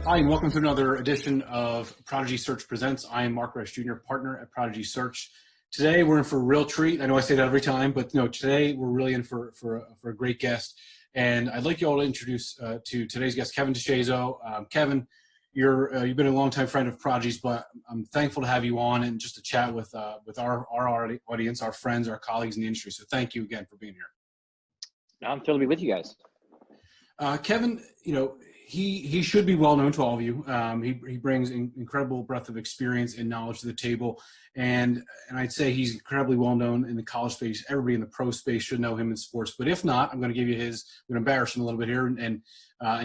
Hi, and welcome to another edition of Prodigy Search Presents. I am Mark Resch Jr., partner at Prodigy Search. Today, we're in for a real treat. I know I say that every time, but no, today we're really in for a great guest. And I'd like you all to introduce to today's guest, Kevin DeShazo. Kevin, you've been a longtime friend of Prodigy's, but I'm thankful to have you on and just to chat with our audience, our friends, our colleagues in the industry. So thank you again for being here. I'm thrilled to be with you guys. Kevin, he should be well known to all of you. He brings incredible breadth of experience and knowledge to the table, and I'd say he's incredibly well known in the college space. Everybody in the pro space should know him in sports. But if not, I'm going to give you I'm going to embarrass him a little bit here and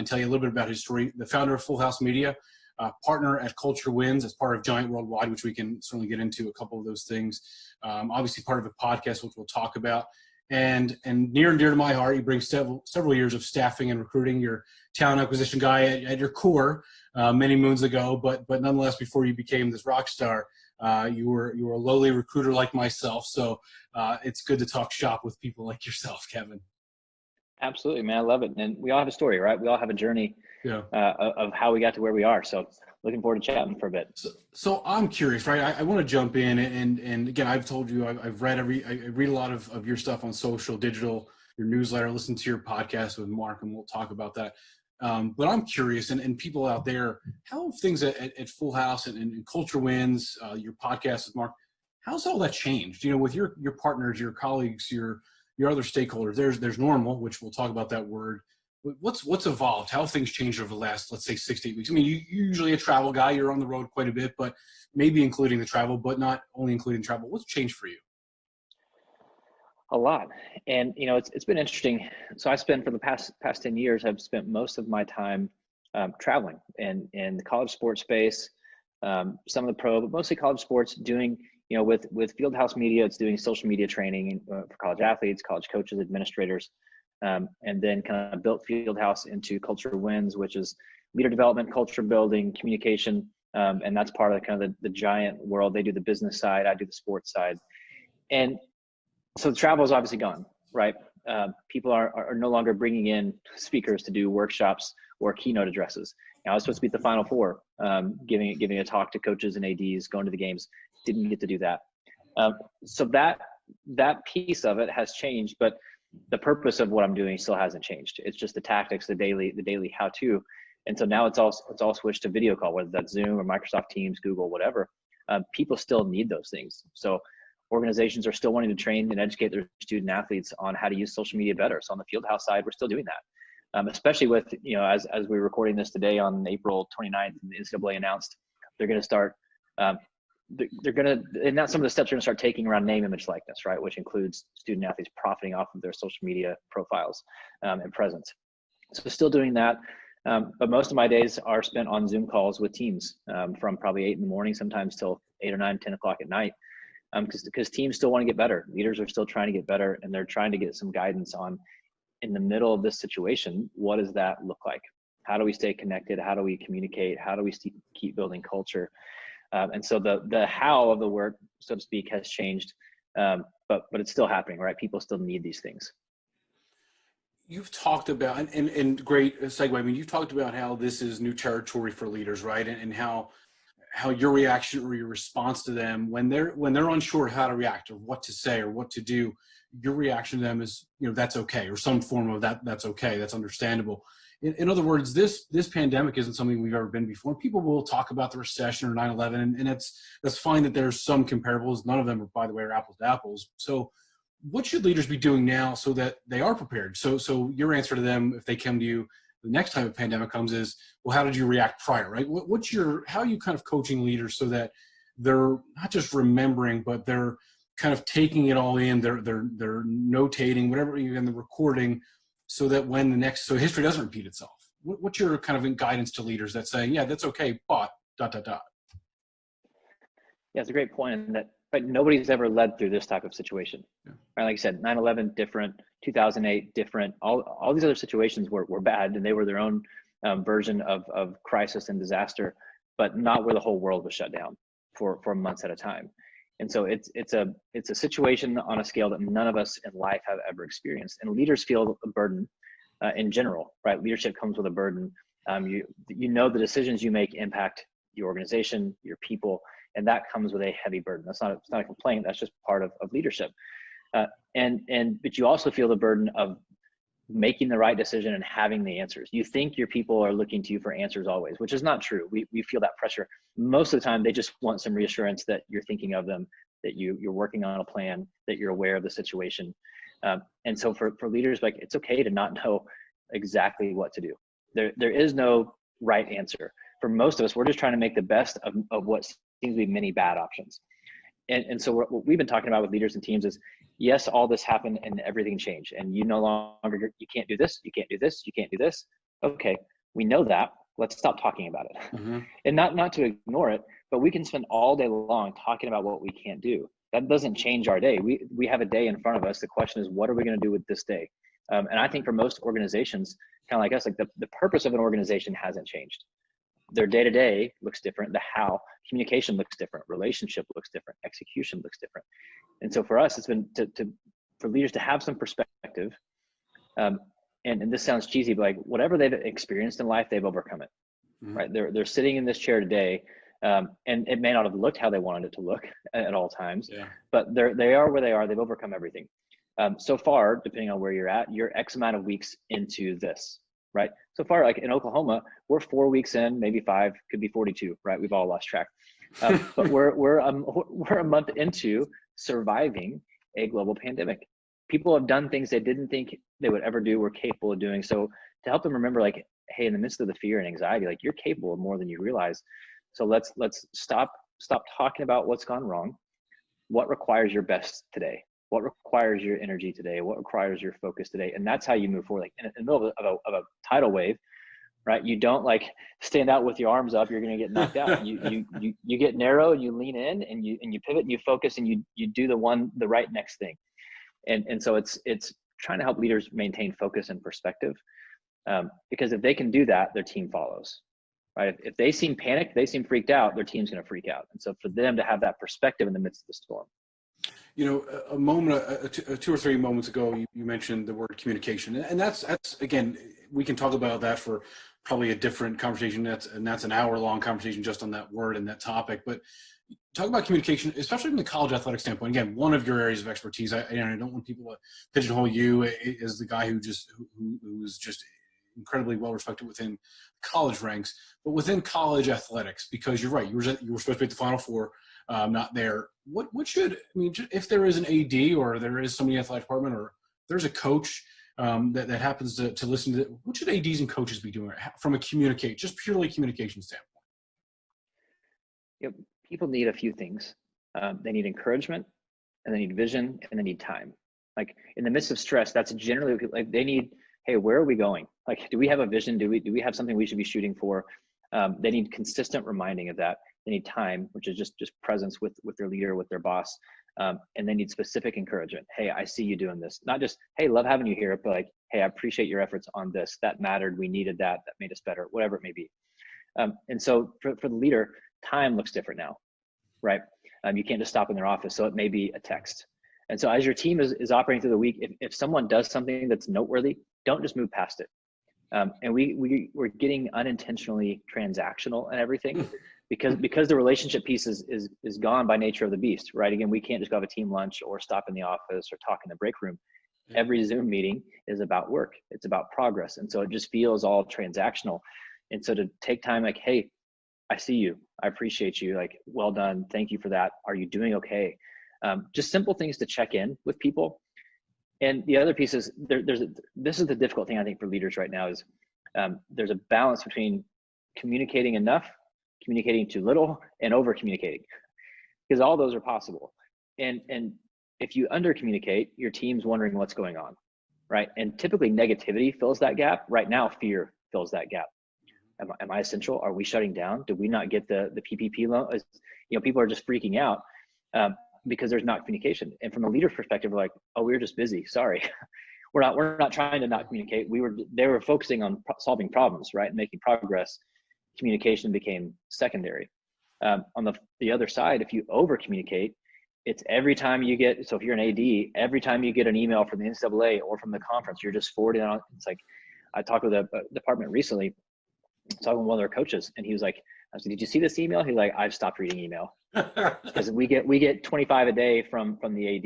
tell you a little bit about his story. The founder of Fieldhouse Media, partner at Culture Wins as part of Giant Worldwide, which we can certainly get into a couple of those things. Obviously, part of a podcast, which we'll talk about. And near and dear to my heart, you bring several years of staffing and recruiting. You're talent acquisition guy at your core many moons ago, but nonetheless, before you became this rock star, you were a lowly recruiter like myself. So it's good to talk shop with people like yourself, Kevin. Absolutely, man. I love it. And we all have a story, right? We all have a journey of how we got to where we are. So looking forward to chatting for a bit. So I'm curious, right? I want to jump in and again, I've told you, I've read I read a lot of your stuff on social, digital, your newsletter, listen to your podcast with Mark, and we'll talk about that. But I'm curious, and people out there, how have things at Full House and Culture Wins, your podcast with Mark, how's all that changed? With your partners, your colleagues, your other stakeholders. There's normal, which we'll talk about that word. What's evolved? How have things changed over the last, let's say, 6 to 8 weeks? I mean, you're usually a travel guy. You're on the road quite a bit, but maybe including the travel, but not only including travel. What's changed for you? A lot. And, it's been interesting. So I spent for the past 10 years, I've spent most of my time traveling in the college sports space, some of the pro, but mostly college sports, doing, with Fieldhouse Media, it's doing social media training for college athletes, college coaches, administrators. And then kind of built Fieldhouse into Culture Wins, which is leader development, culture building, communication. And that's part of the giant world. They do the business side, I do the sports side. And so the travel is obviously gone, right? People are no longer bringing in speakers to do workshops or keynote addresses. Now, I was supposed to be at the Final Four, giving a talk to coaches and ADs, going to the games. Didn't get to do that. So that piece of it has changed, but the purpose of what I'm doing still hasn't changed. It's just the tactics, the daily how-to. And so now it's all switched to video call, whether that's Zoom or Microsoft Teams, Google, whatever. People still need those things. So organizations are still wanting to train and educate their student athletes on how to use social media better. So on the Fieldhouse side, we're still doing that. Especially with, as we're recording this today on April 29th, the NCAA announced they're going to start, they're going to announce some of the steps they're going to start taking around name, image, likeness, right? Which includes student athletes profiting off of their social media profiles and presence. So still doing that. But most of my days are spent on Zoom calls with teams from probably 8 in the morning, sometimes till 8 or 9, 10 o'clock at night. Because teams still want to get better. Leaders are still trying to get better, and they're trying to get some guidance on, in the middle of this situation, what does that look like? How do we stay connected? How do we communicate? How do we keep building culture? And so the how of the work, so to speak, has changed, but it's still happening, right? People still need these things. You've talked about, and great segue, I mean, you've talked about how this is new territory for leaders, right? And how your reaction or your response to them when they're unsure how to react or what to say or what to do, your reaction to them is, that's okay, or some form of that's okay, that's understandable. In other words, this pandemic isn't something we've ever been before. People will talk about the recession or 9/11, and that's fine that there's some comparables. None of them, by the way, are apples to apples. So what should leaders be doing now so that they are prepared? So your answer to them, if they come to you the next time a pandemic comes, is, well, how did you react prior, right? How are you kind of coaching leaders so that they're not just remembering, but they're kind of taking it all in, they're notating, whatever, in the recording, so that so history doesn't repeat itself? What's your kind of guidance to leaders that say, yeah, that's okay, but ... Yeah, it's a great point, in that nobody's ever led through this type of situation. Yeah. Right? Like I said, 9/11 different, 2008 different. All these other situations were bad, and they were their own version of crisis and disaster, but not where the whole world was shut down for months at a time. And so it's a situation on a scale that none of us in life have ever experienced. And leaders feel a burden in general, right? Leadership comes with a burden You know the decisions you make impact your organization, your people, and that comes with a heavy burden. It's not a complaint. That's just part of leadership. But you also feel the burden of making the right decision and having the answers. You think your people are looking to you for answers always, which is not true. We feel that pressure. Most of the time, they just want some reassurance that you're thinking of them, that you're working on a plan, that you're aware of the situation. And so for leaders, like, it's okay to not know exactly what to do. There is no right answer. For most of us, we're just trying to make the best of what seems to be many bad options. And so what we've been talking about with leaders and teams is, yes, all this happened and everything changed, and you no longer, you can't do this, you can't do this, you can't do this. Okay, we know that. Let's stop talking about it. Mm-hmm. And not to ignore it, but we can spend all day long talking about what we can't do. That doesn't change our day. We have a day in front of us. The question is, what are we going to do with this day? And I think for most organizations, kind of like us, like the purpose of an organization hasn't changed. Their day-to-day looks different. The how, communication looks different. Relationship looks different. Execution looks different. And so for us, it's been for leaders to have some perspective. And this sounds cheesy, but like, whatever they've experienced in life, they've overcome it. Mm-hmm. Right? They're sitting in this chair today, and it may not have looked how they wanted it to look at all times. Yeah. But they are where they are. They've overcome everything. So far, depending on where you're at, you're X amount of weeks into this. Right. So far, like in Oklahoma, we're 4 weeks in, maybe 5, could be 42. Right. We've all lost track. But we're a month into surviving a global pandemic. People have done things they didn't think they would ever do, were capable of doing. So to help them remember, like, hey, in the midst of the fear and anxiety, like, you're capable of more than you realize. So let's stop talking about what's gone wrong. What requires your best today? What requires your energy today? What requires your focus today? And that's how you move forward. Like in the middle of a tidal wave, right? You don't like stand out with your arms up. You're going to get knocked out. You get narrow and you lean in and you pivot and you focus and you do the right next thing. And so it's trying to help leaders maintain focus and perspective, because if they can do that, their team follows. Right? If they seem panicked, they seem freaked out, their team's going to freak out. And so for them to have that perspective in the midst of the storm. You know, 2 or 3 moments ago, you mentioned the word communication, and that's again, we can talk about that for probably a different conversation. That's an hour-long conversation just on that word and that topic. But talk about communication, especially from the college athletic standpoint. Again, one of your areas of expertise. I don't want people to pigeonhole you as the guy who's just incredibly well respected within college ranks, but within college athletics, because you're right, you were supposed to be at the Final Four. Not there. What should, I mean, if there is an AD or there is somebody in the athletic department or there's a coach that happens to listen to it, what should ADs and coaches be doing from a just purely communication standpoint? Yep. People need a few things. They need encouragement, and they need vision, and they need time. Like in the midst of stress, that's generally like they need, hey, where are we going? Like, do we have a vision? Do we have something we should be shooting for? They need consistent reminding of that. They need time, which is just presence with their leader, with their boss. And they need specific encouragement. Hey, I see you doing this. Not just, hey, love having you here, but like, hey, I appreciate your efforts on this. That mattered. We needed that. That made us better, whatever it may be. And so for the leader, time looks different now, right? You can't just stop in their office. So it may be a text. And so as your team is operating through the week, if someone does something that's noteworthy, don't just move past it. And we're getting unintentionally transactional and everything because the relationship piece is gone by nature of the beast, right? Again, we can't just go have a team lunch or stop in the office or talk in the break room. Every Zoom meeting is about work. It's about progress. And so it just feels all transactional. And so to take time, like, hey, I see you. I appreciate you. Like, well done. Thank you for that. Are you doing okay? Just simple things to check in with people. And the other piece is this is the difficult thing I think for leaders right now is there's a balance between communicating enough, communicating too little, and over communicating, because all those are possible. And if you under communicate, your team's wondering what's going on, right? And typically negativity fills that gap. Right now, fear fills that gap. Am I essential? Are we shutting down? Did we not get the PPP loan? You know, people are just freaking out. Because there's not communication. And from a leader's perspective, we're like, oh, we were just busy. Sorry. We're not trying to not communicate. They were focusing on solving problems, right? Making progress. Communication became secondary. On the other side, if you over communicate, it's every time you get, so if you're an AD, every time you get an email from the NCAA or from the conference, you're just forwarding on. It's like, I talked with a department recently, talking with one of their coaches, and he was like, I said, did you see this email? He's like, I've stopped reading email because we get 25 a day from the AD.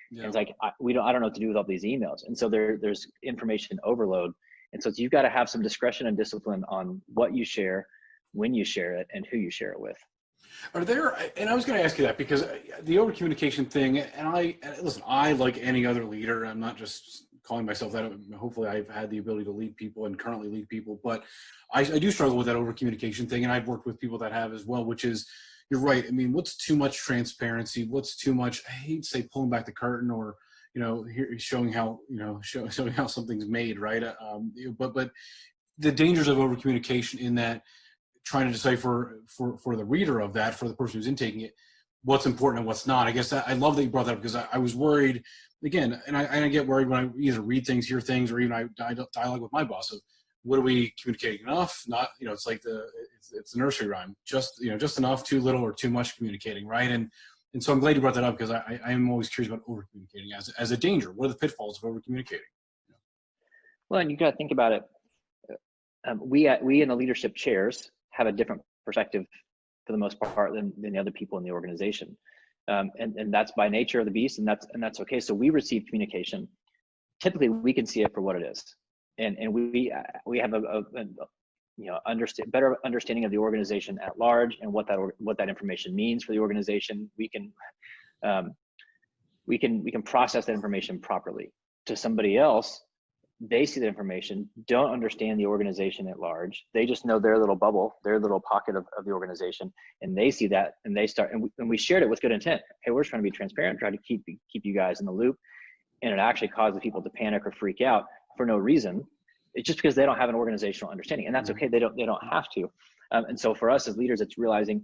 Yeah. And it's like, I don't know what to do with all these emails. And so there's information overload. And so you've got to have some discretion and discipline on what you share, when you share it, and who you share it with. Are there, and I was going to ask you that because the over communication thing, and I, like any other leader, I'm not just calling myself that. Hopefully I've had the ability to lead people and currently lead people, but I do struggle with that over communication thing. And I've worked with people that have as well, which is, you're right. I mean, what's too much transparency? What's too much, I hate to say pulling back the curtain or, showing how, showing how something's made, right? But the dangers of over communication in that, trying to decipher for the reader of that, for the person who's intaking it, what's important and what's not. I guess I love that you brought that up because I was worried again, and I get worried when I either read things, hear things, or even I dialogue with my boss of what are we communicating enough? Not, it's like it's the nursery rhyme, just enough, too little, or too much communicating, right? And so I'm glad you brought that up because I am always curious about over communicating as a danger. What are the pitfalls of over communicating? Well, and you got to think about it. We in the leadership chairs have a different perspective for the most part than the other people in the organization. And that's by nature of the beast, and that's okay. So we receive communication. Typically we can see it for what it is. And we have a better understanding of the organization at large and what that information means for the organization. We can process that information properly. To somebody else, they see the information, don't understand the organization at large. They just know their little bubble, their little pocket of the organization, and they see that, and they start. And we shared it with good intent. Hey, we're just trying to be transparent, try to keep you guys in the loop, and it actually causes people to panic or freak out for no reason. It's just because they don't have an organizational understanding, and that's okay. They don't have to. And so for us as leaders, it's realizing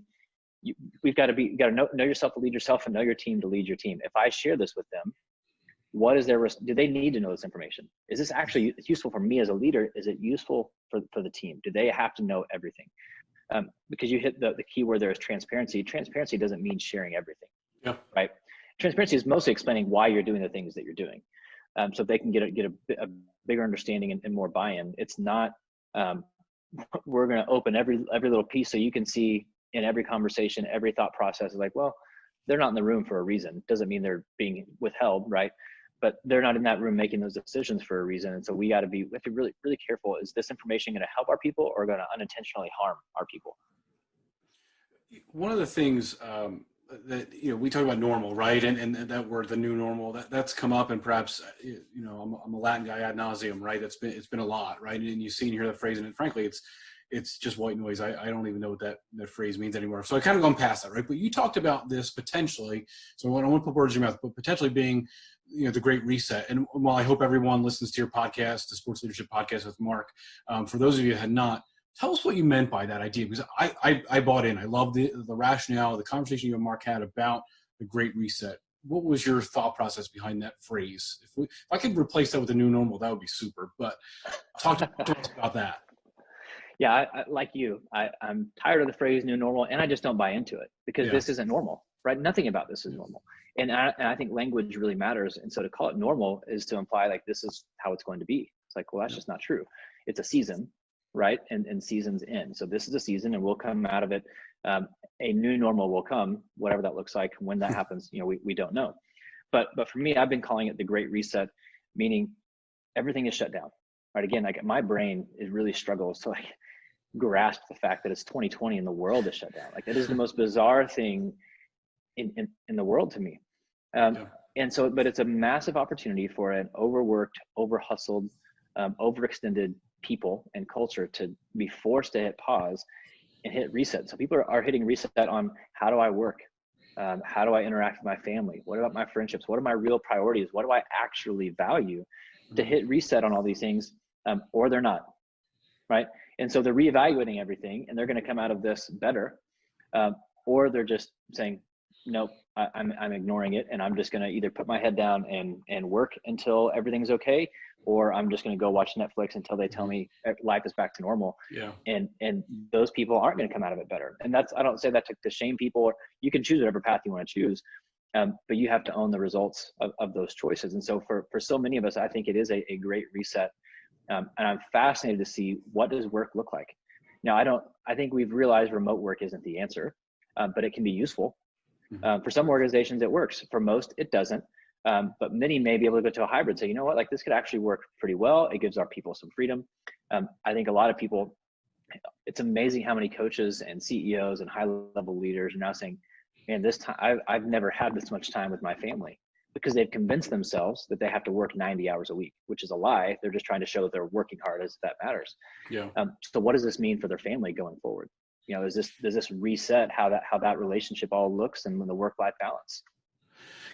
we've got to know yourself to lead yourself, and know your team to lead your team. If I share this with them, what is do they need to know this information? Is this actually useful for me as a leader? Is it useful for the team? Do they have to know everything? Because you hit the key word there is transparency. Transparency doesn't mean sharing everything, right? Transparency is mostly explaining why you're doing the things that you're doing. So if they can get a bigger understanding and more buy-in. It's not, we're going to open every little piece so you can see in every conversation, every thought process is like, well, they're not in the room for a reason. Doesn't mean they're being withheld, right? But they're not in that room making those decisions for a reason. And so we have to be really, really careful. Is this information going to help our people or going to unintentionally harm our people? One of the things that, we talk about normal, right? And that word, the new normal, that's come up, and perhaps, I'm a Latin guy ad nauseum, right? It's been a lot, right? And you see and hear the phrase, and frankly, it's just white noise. I don't even know what that phrase means anymore. So I kind of gone past that, right? But you talked about this potentially, so I don't want to put words in your mouth, but potentially being, the Great Reset. And while I hope everyone listens to your podcast, the Sports Leadership Podcast with Mark, for those of you who had not, tell us what you meant by that idea, because I bought in. I love the rationale, the conversation you and Mark had about the Great Reset. What was your thought process behind that phrase? If I could replace that with the new normal, that would be super. But talk to us about that. Yeah, I like you, I'm tired of the phrase new normal, and I just don't buy into it because this isn't normal, right? Nothing about this is normal. And I think language really matters. And so to call it normal is to imply like this is how it's going to be. It's like, well, that's just not true. It's a season, right? And seasons end. So this is a season, and we'll come out of it. A new normal will come, whatever that looks like. When that happens, we don't know. But for me, I've been calling it the Great Reset, meaning everything is shut down, right? Again, like my brain really struggles to like grasp the fact that it's 2020 and the world is shut down. Like that is the most bizarre thing in the world to me. And so, but it's a massive opportunity for an overworked, over-hustled, overextended people and culture to be forced to hit pause and hit reset. So people are hitting reset on how do I work? How do I interact with my family? What about my friendships? What are my real priorities? What do I actually value? To hit reset on all these things, or they're not, right? And so they're reevaluating everything, and they're going to come out of this better, or they're just saying, nope, I'm ignoring it, and I'm just going to either put my head down and work until everything's okay, or I'm just going to go watch Netflix until they tell me life is back to normal. And those people aren't going to come out of it better. And I don't say that to shame people. Or you can choose whatever path you want to choose, but you have to own the results of those choices. And so for so many of us, I think it is a great reset. And I'm fascinated to see, what does work look like? Now, I think we've realized remote work isn't the answer, but it can be useful. For some organizations, it works. For most, it doesn't. But many may be able to go to a hybrid, say, you know what, like this could actually work pretty well. It gives our people some freedom. I think a lot of people, it's amazing how many coaches and CEOs and high-level leaders are now saying, man, this time I've never had this much time with my family, because they've convinced themselves that they have to work 90 hours a week, which is a lie. They're just trying to show that they're working hard, as that matters. Yeah. So what does this mean for their family going forward? You know, does this reset how that relationship all looks and the work-life balance?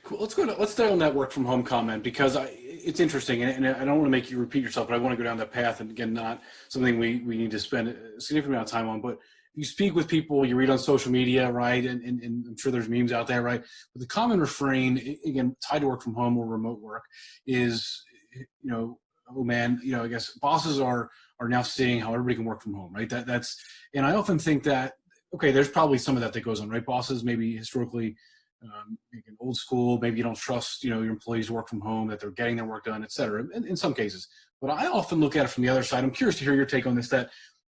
Cool. Let's stay on that work from home comment, because it's interesting, and I don't want to make you repeat yourself, but I want to go down that path, and again, not something we need to spend a significant amount of time on, but you speak with people, you read on social media, right? And I'm sure there's memes out there, right? But the common refrain, again, tied to work from home or remote work, is, you know, oh man, you know, I guess bosses are now seeing how everybody can work from home, right? And I often think that, okay, there's probably some of that goes on, right? Bosses maybe historically, again, old school, maybe you don't trust, you know, your employees to work from home, that they're getting their work done, et cetera, in some cases. But I often look at it from the other side. I'm curious to hear your take on this, that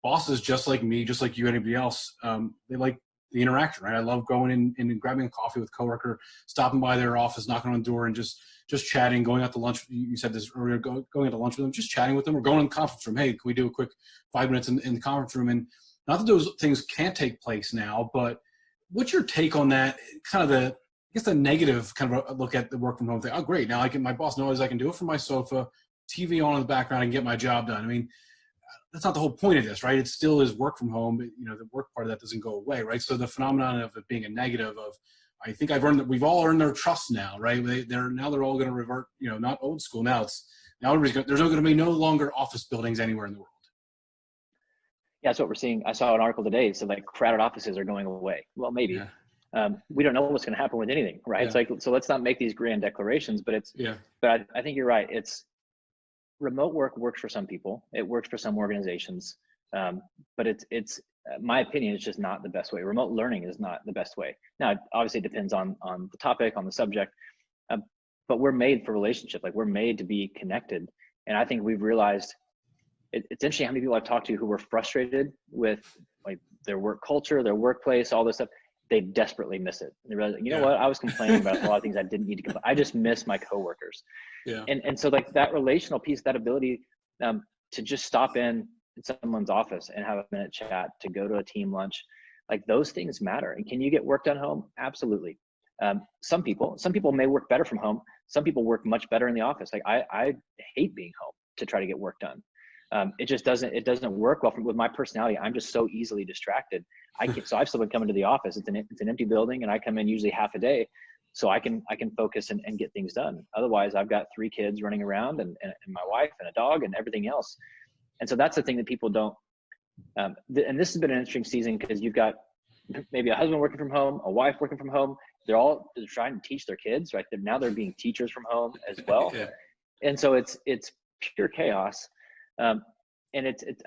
bosses, just like me, just like you, anybody else, they like the interaction, right? I love going in and grabbing a coffee with a coworker, stopping by their office, knocking on the door, and just chatting, going out to lunch. You said this earlier, going out to lunch with them, just chatting with them, or going in the conference room. Hey, can we do a quick 5 minutes in the conference room? And not that those things can't take place now, but what's your take on that? Kind of I guess the negative kind of a look at the work from home thing. Oh, great. Now my boss knows I can do it from my sofa, TV on in the background, and get my job done. I mean, that's not the whole point of this, right? It still is work from home. You know, the work part of that doesn't go away, right? So the phenomenon of it being a negative of, I think we've all earned their trust now, right? They're all going to revert, you know, not old school. There's going to be no longer office buildings anywhere in the world. Yeah, that's what we're seeing. I saw an article today. So like crowded offices are going away. Well, maybe. Yeah. We don't know what's going to happen with anything, right? Yeah. So let's not make these grand declarations, but I think you're right. Remote work works for some people. It works for some organizations, but it's my opinion, it's just not the best way. Remote learning is not the best way. Now, obviously, it depends on the topic, on the subject, but we're made for relationship. Like, we're made to be connected, and I think we've realized. It's interesting how many people I've talked to who were frustrated with like their work culture, their workplace, all this stuff. They desperately miss it. And they realize, you know what? I was complaining about a lot of things I didn't need to complain. I just miss my coworkers. Yeah. And so like that relational piece, that ability to just stop in someone's office and have a minute chat, to go to a team lunch, like those things matter. And can you get work done home? Absolutely. Some people may work better from home. Some people work much better in the office. Like I hate being home to try to get work done. It doesn't work well with my personality. I'm just so easily distracted. So I've still been coming to the office. It's an empty building, and I come in usually half a day, so I can focus and get things done. Otherwise, I've got 3 kids running around and my wife and a dog and everything else. And so that's the thing that people don't. And this has been an interesting season, because you've got maybe a husband working from home, a wife working from home. They're trying to teach their kids, right? Now they're being teachers from home as well. Yeah. And so it's pure chaos. And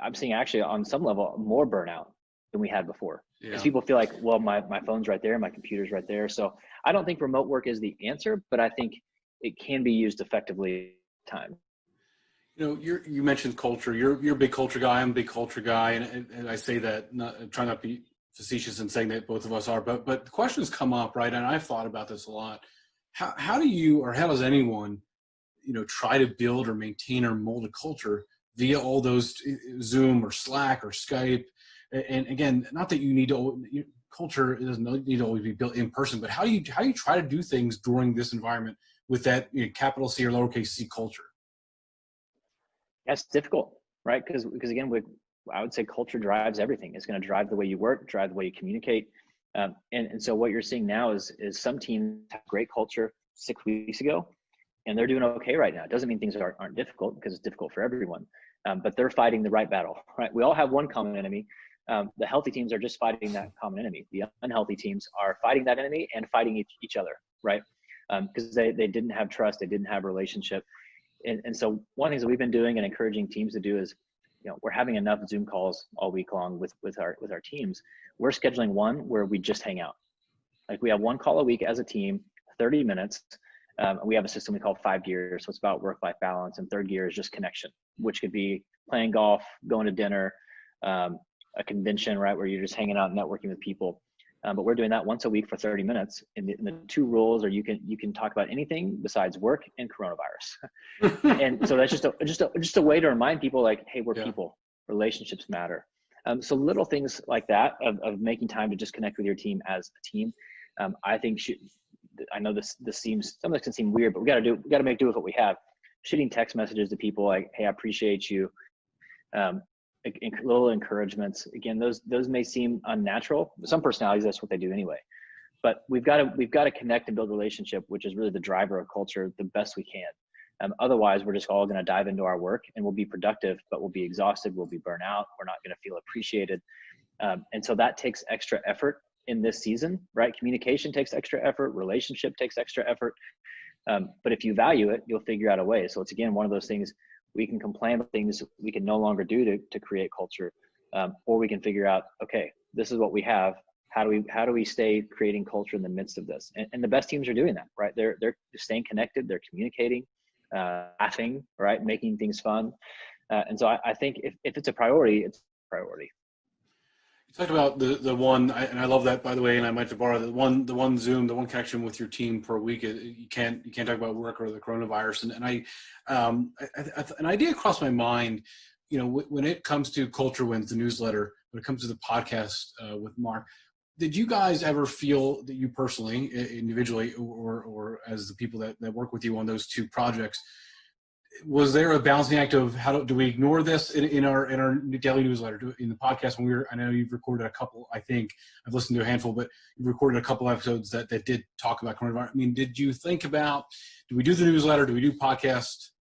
I'm seeing actually on some level more burnout than we had before, because people feel like, well, my phone's right there, my computer's right there. So I don't think remote work is the answer, but I think it can be used effectively time. You know, you mentioned culture. You're a big culture guy. I'm a big culture guy, and I say that trying not to be facetious in saying that both of us are. But the questions come up, right? And I've thought about this a lot. How does anyone, you know, try to build or maintain or mold a culture via all those Zoom or Slack or Skype? And again, not that you need to, culture doesn't need to always be built in person, but how do you try to do things during this environment with that, you know, capital C or lowercase c culture? That's difficult, right? Because again, I would say culture drives everything. It's going to drive the way you work, drive the way you communicate. And so what you're seeing now is some teams have great culture 6 weeks ago, and they're doing okay right now. It doesn't mean things aren't difficult, because it's difficult for everyone, but they're fighting the right battle, right? We all have one common enemy. The healthy teams are just fighting that common enemy. The unhealthy teams are fighting that enemy and fighting each other, right? Because they didn't have trust, they didn't have relationship. And so one of the things that we've been doing and encouraging teams to do is, you know, we're having enough Zoom calls all week long with our teams. We're scheduling one where we just hang out. Like, we have one call a week as a team, 30 minutes. We have a system we call 5 gears. So it's about work-life balance. And third gear is just connection, which could be playing golf, going to dinner, a convention, right, where you're just hanging out and networking with people. But we're doing that once a week for 30 minutes. And the two rules are you can talk about anything besides work and coronavirus. And so that's just a way to remind people, like, hey, we're people. Relationships matter. So little things like that of making time to just connect with your team as a team. I think I know this seems, some of this can seem weird, but we got to make do with what we have. Shooting text messages to people like, hey, I appreciate you. Little encouragements. Again, those may seem unnatural. Some personalities, that's what they do anyway. But we've got to connect and build a relationship, which is really the driver of culture, the best we can. Otherwise, we're just all going to dive into our work and we'll be productive, but we'll be exhausted. We'll be burnt out. We're not going to feel appreciated. And so that takes extra effort in this season, right? Communication takes extra effort. Relationship takes extra effort. But if you value it, you'll figure out a way. So it's, again, one of those things. We can complain about things we can no longer do to create culture, or we can figure out, okay, this is what we have. How do we stay creating culture in the midst of this? And the best teams are doing that, right? They're staying connected, they're communicating, laughing, right, making things fun. And so I think if it's a priority, it's a priority. You talked about the one, and I love that, by the way, and I might have to borrow the one Zoom, the one connection with your team per week. You can't talk about work or the coronavirus. And an idea crossed my mind, when it comes to Culture Wins, the newsletter, when it comes to the podcast with Mark. Did you guys ever feel that you personally, individually, or as the people that work with you on those two projects, was there a balancing act of do we ignore this in our daily newsletter, in the podcast when I know you've recorded a couple, I think I've listened to a handful, but you've recorded a couple episodes that did talk about coronavirus. I mean, did you think about, do we do the newsletter? Do we do podcast,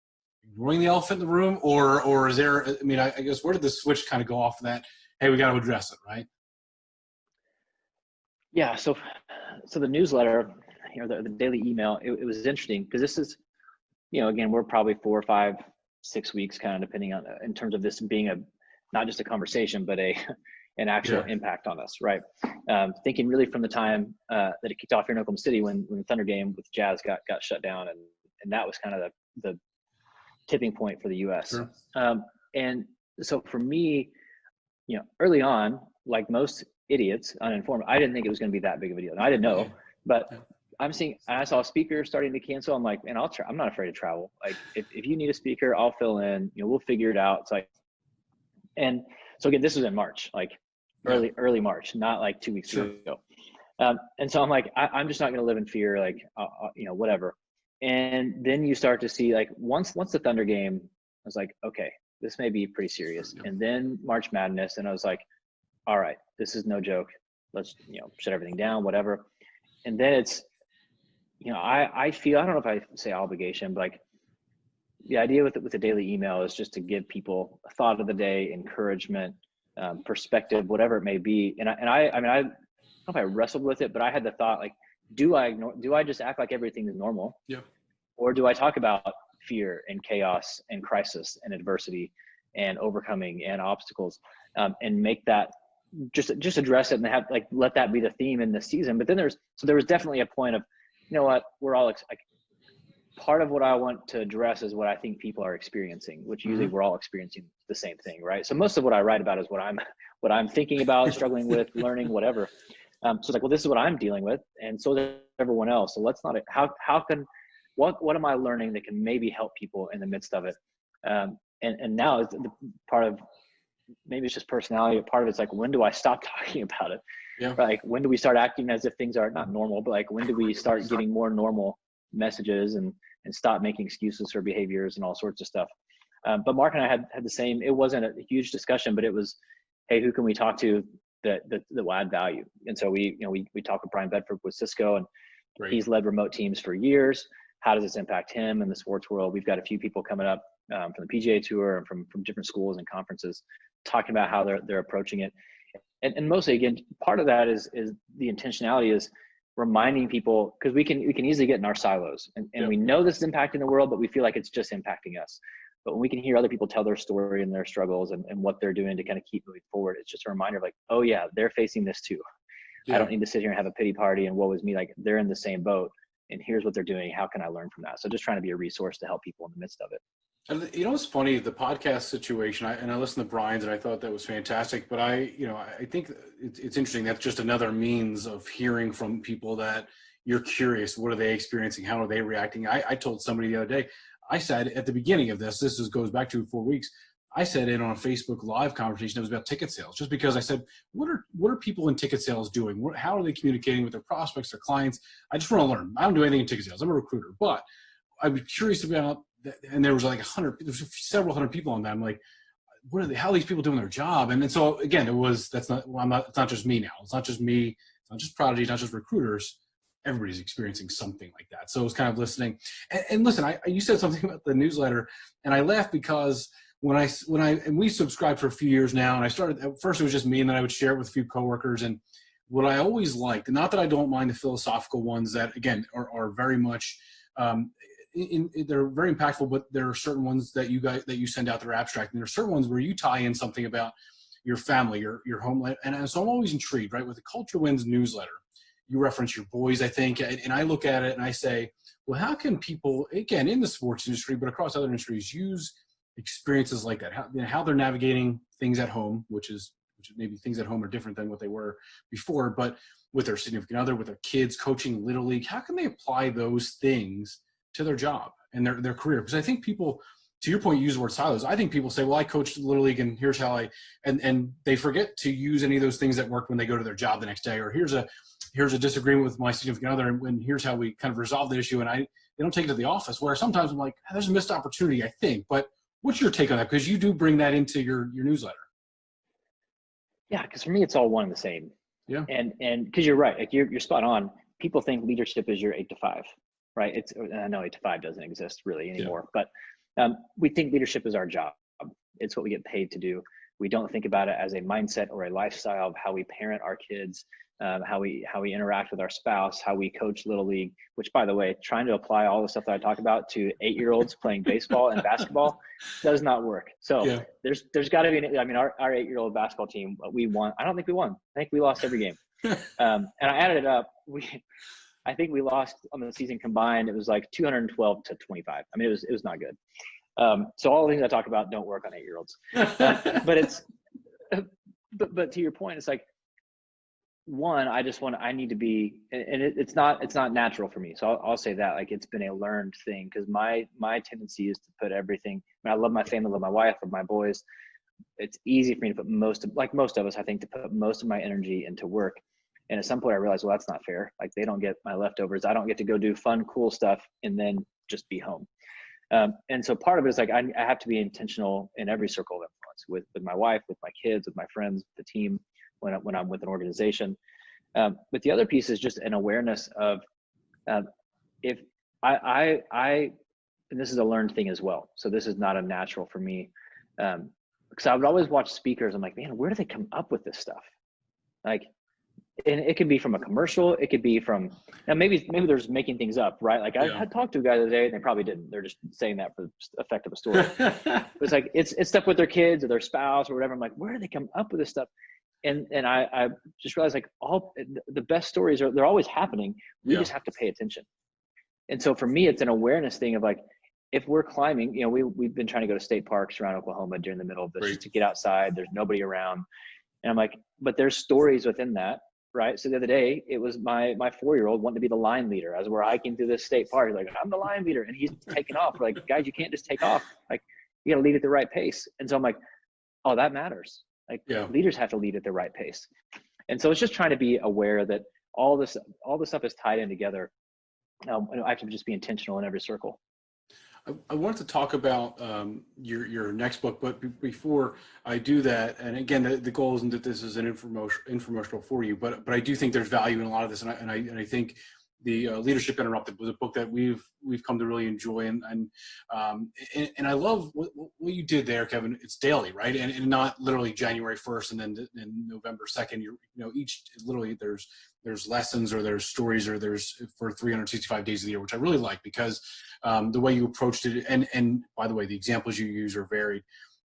ignoring the elephant in the room? Or is there, I mean, I guess, where did the switch kind of go off that, hey, we got to address it, right? Yeah. So the newsletter, the daily email, it was interesting because this is, again, we're probably 4 or 5, 6 weeks, kind of depending on, in terms of this being not just a conversation, but an actual impact on us, right? Thinking really from the time that it kicked off here in Oklahoma City when the Thunder game with Jazz got shut down, and that was kind of the tipping point for the U.S. Sure. And so for me, early on, like most idiots, uninformed, I didn't think it was going to be that big of a deal. And I didn't know, but I saw speakers starting to cancel. I'm like, man, I'm not afraid to travel. Like, if you need a speaker, I'll fill in, we'll figure it out. It's like, and so again, this was in March, like early March, not like 2 weeks ago. And so I'm like, I'm just not going to live in fear, like, whatever. And then you start to see, like, once the Thunder game, I was like, okay, this may be pretty serious. And then March Madness, and I was like, all right, this is no joke. Let's, shut everything down, whatever. And then it's, I feel, I don't know if I say obligation, but like the idea with the daily email is just to give people a thought of the day, encouragement, perspective, whatever it may be. And I don't know if I wrestled with it, but I had the thought, like, do I just act like everything is normal? Yeah. Or do I talk about fear and chaos and crisis and adversity and overcoming and obstacles, and make that just address it and let that be the theme in this season? But then there was definitely a point of, what, we're all like, part of what I want to address is what I think people are experiencing, which usually we're all experiencing the same thing, right? So most of what I write about is what I'm thinking about, struggling with, learning, whatever. So it's like, well, this is what I'm dealing with, and so is everyone else. So let's not, what am I learning that can maybe help people in the midst of it? And now the part of, maybe it's just personality, but part of it's like, when do I stop talking about it? Yeah. Like, when do we start acting as if things are not normal, but like, when do we start getting more normal messages and stop making excuses for behaviors and all sorts of stuff? But Mark and I had the same, it wasn't a huge discussion, but it was, hey, who can we talk to that will add value? And so we talked with Brian Bedford with Cisco, and he's led remote teams for years. How does this impact him in the sports world? We've got a few people coming up from the PGA Tour and from different schools and conferences, talking about how they're approaching it. And mostly, again, part of that is the intentionality is reminding people, because we can easily get in our silos, and we know this is impacting the world, but we feel like it's just impacting us. But when we can hear other people tell their story and their struggles and what they're doing to kind of keep moving forward, it's just a reminder of like, oh yeah, they're facing this too. I don't need to sit here and have a pity party and woe is me. Like, they're in the same boat, and here's what they're doing. How can I learn from that? So just trying to be a resource to help people in the midst of it. And you know, it's funny, the podcast situation, and I listened to Brian's and I thought that was fantastic, but I think it's interesting. That's just another means of hearing from people that you're curious. What are they experiencing? How are they reacting? I told somebody the other day, I said at the beginning of this goes back to 4 weeks. I said in on a Facebook Live conversation, it was about ticket sales, just because I said, what are people in ticket sales doing? How are they communicating with their prospects, their clients? I just want to learn. I don't do anything in ticket sales. I'm a recruiter, but I was curious about, and there was like several hundred people on that. I'm like, how are these people doing their job? And then so again, it's not just me now. It's not just me. It's not just Prodigy. It's not just recruiters. Everybody's experiencing something like that. So it's kind of listening. And listen, you said something about the newsletter, and I laughed because and we subscribed for a few years now, and I started, at first it was just me, and then I would share it with a few coworkers. And what I always liked, and not that I don't mind the philosophical ones that again are very much, they're very impactful, but there are certain ones that you send out that are abstract, and there are certain ones where you tie in something about your family, your homeland. And so I'm always intrigued, right? With the Culture Wins newsletter, you reference your boys, I think, and I look at it and I say, well, how can people, again, in the sports industry, but across other industries, use experiences like that, how they're navigating things at home, which maybe things at home are different than what they were before, but with their significant other, with their kids, coaching Little League, how can they apply those things to their job and their career? Because I think people, to your point, you use the word silos. I think people say, well, I coached Little League and here's how and they forget to use any of those things that worked when they go to their job the next day, or here's a disagreement with my significant other, and here's how we kind of resolve the issue. And they don't take it to the office, where sometimes I'm like, there's a missed opportunity, I think. But what's your take on that? Because you do bring that into your newsletter. Yeah, because for me, it's all one and the same. Yeah. And because you're right, like you're spot on. People think leadership is your 8 to 5, right? I know 8 to 5 doesn't exist really anymore, but we think leadership is our job. It's what we get paid to do. We don't think about it as a mindset or a lifestyle of how we parent our kids, how we interact with our spouse, how we coach Little League, which, by the way, trying to apply all the stuff that I talk about to 8-year-olds playing baseball and basketball does not work. So yeah. There's got to be, I mean, our 8-year-old basketball team, we won. I don't think we won. I think we lost every game. And I added it up. I think we lost on the season combined. It was like 212 to 25. I mean, it was not good. So all the things I talk about don't work on 8-year-olds. But to your point, it's like, one, I need to be, and it's not natural for me. So I'll say that, like, it's been a learned thing, because my tendency is to put everything, I love my family, love my wife, love my boys. It's easy for me to put most of us, I think, to put most of my energy into work. And at some point I realized, well, that's not fair. Like, they don't get my leftovers. I don't get to go do fun, cool stuff and then just be home. And so part of it is like, I have to be intentional in every circle of influence, with my wife, with my kids, with my friends, the team, when I'm with an organization. But the other piece is just an awareness of, if I and this is a learned thing as well. So this is not a natural for me. Because I would always watch speakers. I'm like, man, where do they come up with this stuff? Like, and it could be from a commercial. It could be from, now maybe they're just making things up, right? Like, I had talked to a guy the other day, and they probably didn't. They're just saying that for the effect of a story. But it's like, it's stuff with their kids or their spouse or whatever. I'm like, where do they come up with this stuff? And I just realized, like, all the best stories they're always happening. We just have to pay attention. And so for me, it's an awareness thing of, like, if we're climbing, you know, we've been trying to go to state parks around Oklahoma during the middle of this, just to get outside. There's nobody around. And I'm like, but there's stories within that, right? So the other day, it was my 4-year-old wanting to be the line leader as we're hiking through this state park. He's like, I'm the line leader. And he's taking off. We're like, guys, you can't just take off. Like, you got to lead at the right pace. And so I'm like, oh, that matters. Like, leaders have to lead at the right pace. And so it's just trying to be aware that all this stuff is tied in together. I have to just be intentional in every circle. I wanted to talk about your next book, but before I do that, and again, the goal isn't that this is an infomercial for you, but I do think there's value in a lot of this, and I think the Leadership Interrupted was a book that we've come to really enjoy, and I love what you did there, Kevin. It's daily, right? And not literally January 1st and then November 2nd. Each literally there's lessons, or there's stories, or there's for 365 days of the year, which I really like, because the way you approached it, and by the way, the examples you use are varied.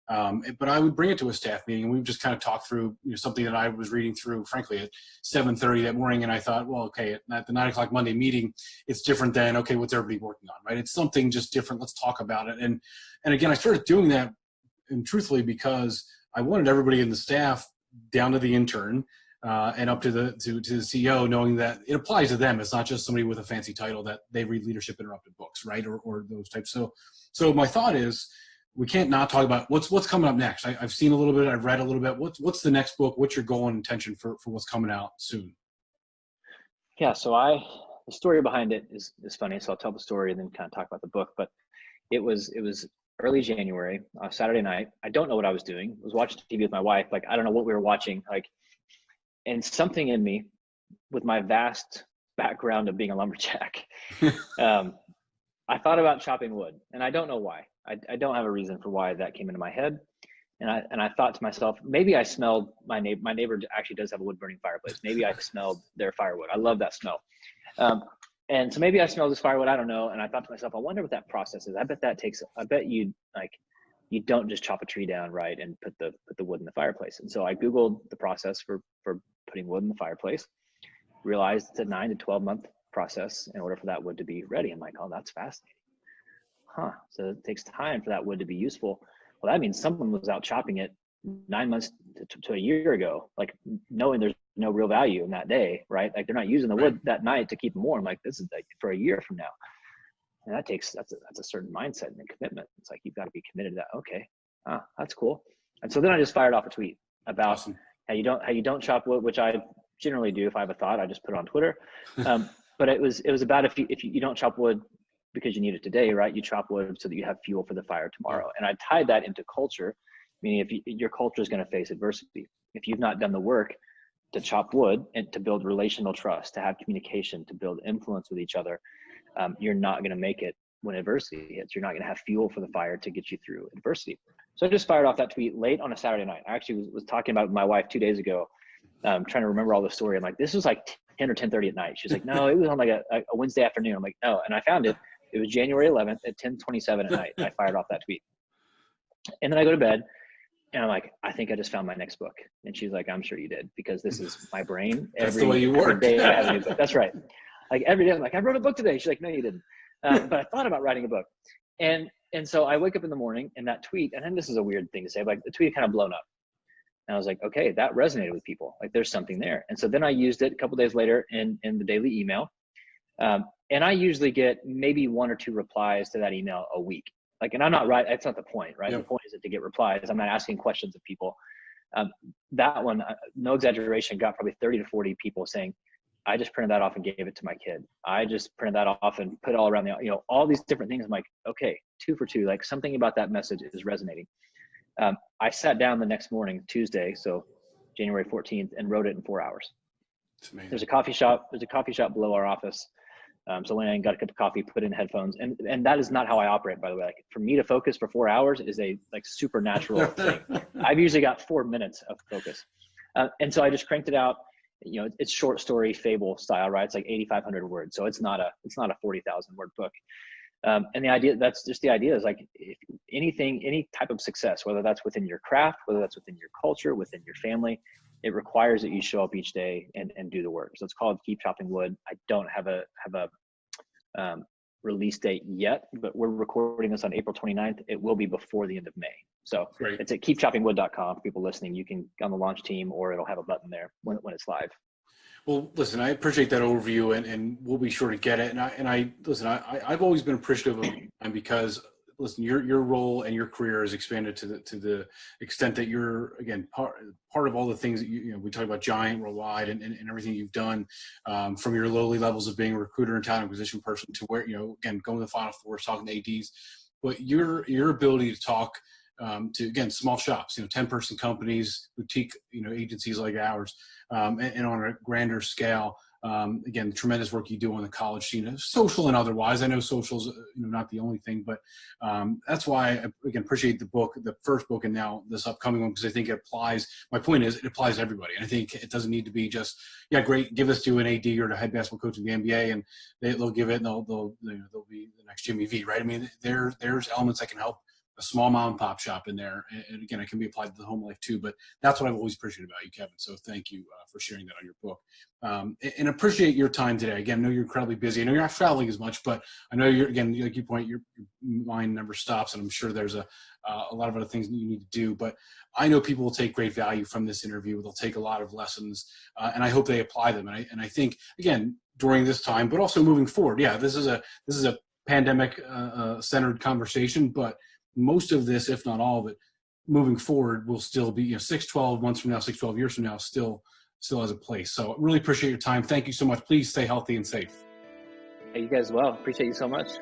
But I would bring it to a staff meeting, and we would just kind of talk through, something that I was reading through, frankly, at 7:30 that morning. And I thought, well, okay, at the 9 o'clock Monday meeting, it's different than, okay, what's everybody working on, right? It's something just different. Let's talk about it. And again, I started doing that, and truthfully, because I wanted everybody in the staff, down to the intern, and up to the CEO, knowing that it applies to them. It's not just somebody with a fancy title that they read Leadership Interrupted books, right? Or those types. So my thought is, we can't not talk about what's coming up next. I've seen a little bit, I've read a little bit. What's the next book? What's your goal and intention for what's coming out soon? Yeah, so the story behind it is funny. So I'll tell the story and then kind of talk about the book. But it was early January, Saturday night. I don't know what I was doing. I was watching TV with my wife. Like, I don't know what we were watching. And something in me, with my vast background of being a lumberjack, I thought about chopping wood, and I don't know why. I don't have a reason for why that came into my head. And I thought to myself, maybe I smelled my neighbor actually does have a wood burning fireplace. Maybe I smelled their firewood. I love that smell. And so maybe I smelled this firewood. I don't know. And I thought to myself, I wonder what that process is. I bet you don't just chop a tree down, right, and put the wood in the fireplace. And so I Googled the process for putting wood in the fireplace, realized it's a 9 to 12 month process in order for that wood to be ready. I'm like, oh, that's fascinating. So it takes time for that wood to be useful. Well, that means someone was out chopping it 9 months to a year ago, like knowing there's no real value in that day, right? Like they're not using the wood that night to keep them warm. Like this is like for a year from now. And that's a certain mindset and a commitment. It's like, you've got to be committed to that. Okay. That's cool. And so then I just fired off a tweet about how you don't chop wood, which I generally do. If I have a thought, I just put it on Twitter. But it was about if you don't chop wood because you need it today, right? You chop wood so that you have fuel for the fire tomorrow. And I tied that into culture, meaning if your culture is going to face adversity, if you've not done the work to chop wood and to build relational trust, to have communication, to build influence with each other, you're not going to make it when adversity hits. You're not going to have fuel for the fire to get you through adversity. So I just fired off that tweet late on a Saturday night. I actually was talking about it with my wife 2 days ago, trying to remember all the story. I'm like, this was like 10 or 10:30 at night. She's like, no, it was on like a Wednesday afternoon. I'm like, no. And I found it. It was January 11th at 10:27 at night. I fired off that tweet. And then I go to bed and I'm like, I think I just found my next book. And she's like, I'm sure you did, because this is my brain. That's the way you work. Every day I have a new book. That's right. Like every day I'm like, I wrote a book today. She's like, no, you didn't. But I thought about writing a book. And so I wake up in the morning and that tweet, and then this is a weird thing to say, but like the tweet kind of blown up. And I was like, okay, that resonated with people. Like there's something there. And so then I used it a couple days later in the daily email. And I usually get maybe 1 or 2 replies to that email a week. Like, and I'm not right. That's not the point, right? Yep. The point isn't to get replies. I'm not asking questions of people. That one, no exaggeration, got probably 30 to 40 people saying, I just printed that off and gave it to my kid. I just printed that off and put it all around all these different things. I'm like, okay, 2 for 2, like something about that message is resonating. I sat down the next morning, Tuesday, so January 14th, and wrote it in 4 hours. It's amazing. There's a coffee shop below our office. So when I got a cup of coffee, put in headphones, and that is not how I operate, by the way. Like for me to focus for 4 hours is a supernatural thing. I've usually got 4 minutes of focus. And so I just cranked it out. It's short story fable style, right? It's like 8,500 words. So it's not a 40,000 word book. And the idea, that's just the idea, is like, if any type of success, whether that's within your craft, whether that's within your culture, within your family, it requires that you show up each day and do the work. So it's called Keep Chopping Wood. I don't have a release date yet, but we're recording this on April 29th. It will be before the end of May. So Great. It's at keepchoppingwood.com for people listening. You can on the launch team, or it'll have a button there when it's live. Well, listen, I appreciate that overview, and we'll be sure to get it. I've always been appreciative of it, and because listen, your role and your career has expanded to the extent that you're, again, part of all the things that we talk about, giant worldwide, and everything you've done, from your lowly levels of being a recruiter and talent acquisition person to where, again, going to the Final Four, talking to ADs, but your ability to talk to, again, small shops, 10-person companies, boutique, agencies like ours, and on a grander scale. Again, the tremendous work you do on the college scene, social and otherwise. I know social's not the only thing, but that's why I, again, appreciate the first book, and now this upcoming one, because I think it applies. My point is, it applies to everybody. And I think it doesn't need to be just, great, give this to an AD or the head basketball coach in the NBA, and they'll give it, and they'll be the next Jimmy V, right? I mean, there's elements that can help a small mom and pop shop in there. And again, it can be applied to the home life too, but that's what I've always appreciated about you, Kevin. So thank you for sharing that on your book. And appreciate your time today. Again, I know you're incredibly busy. I know you're not traveling as much, but I know you're, again, like you point, your mind never stops, and I'm sure there's a lot of other things that you need to do. But I know people will take great value from this interview. They'll take a lot of lessons, and I hope they apply them. And I think, again, during this time, but also moving forward, yeah, this is a pandemic centered conversation, but most of this, if not all of it, moving forward will still be, 6, 12 months from now, 6, 12 years from now, still has a place. So really appreciate your time. Thank you so much. Please stay healthy and safe. Hey, you guys as well. Appreciate you so much.